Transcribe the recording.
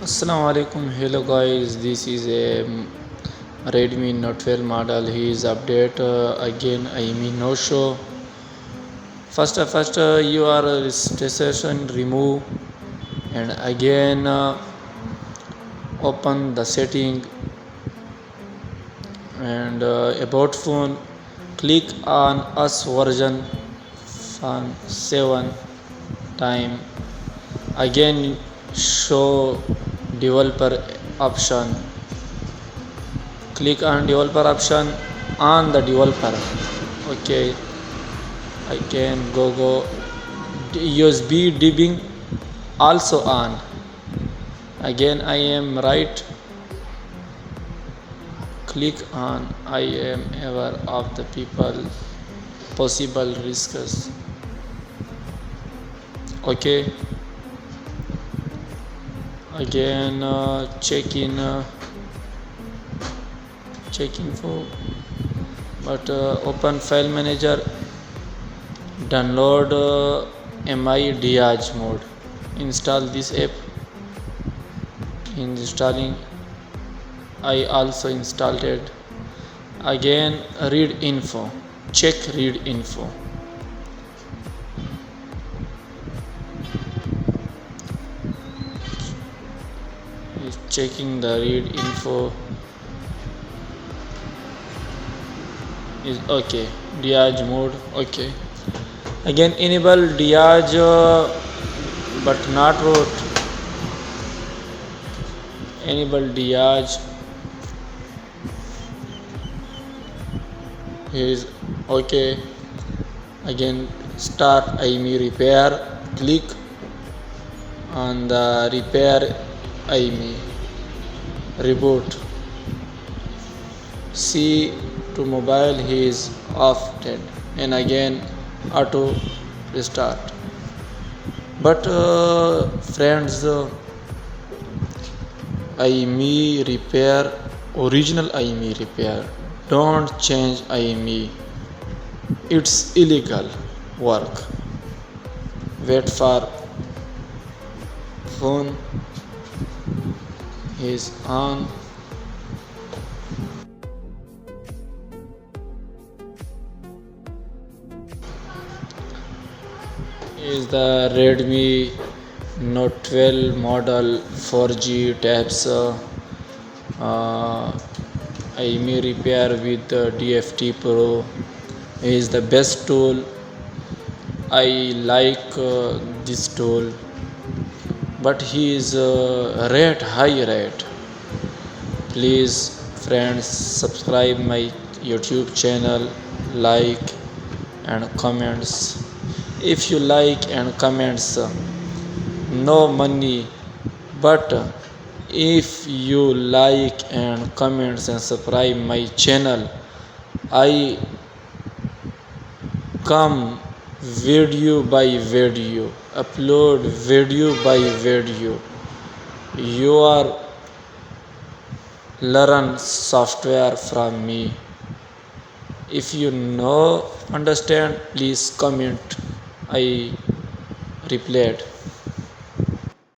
Assalamu alaikum. Hello guys, this is a Redmi Note 12 model. He is update again. I mean no show. First, your registration remove and again open the setting and about phone. Click on us version 7 time. Again show developer option. Click on developer option on the developer. Okay, I can go USB debugging also on. Again I am right, click on I am aware of the people possible risks. Okay, again checking for but open file manager, download imei mode, install this app. Installing, I also installed it. Again read info, check read info. Is checking the read info is okay. Diage mode, okay. Again enable Diage but not root. Enable Diage is okay. Again start imei repair, click on the repair imei, reboot, see to mobile is off dead and again auto restart. But friends, imei repair, original imei repair, don't change imei, it's illegal work. Wait for phone is on. Is the Redmi Note 12 model 4G types imei repair with DFT Pro is the best tool. I like this tool, but he is high rate. Please friends, subscribe my YouTube channel, like and comments. If you like and comments, no money, but if you like and comments and subscribe my channel, I come video by video, upload video by video. You are learn software from me. If you know understand, please comment, I replied.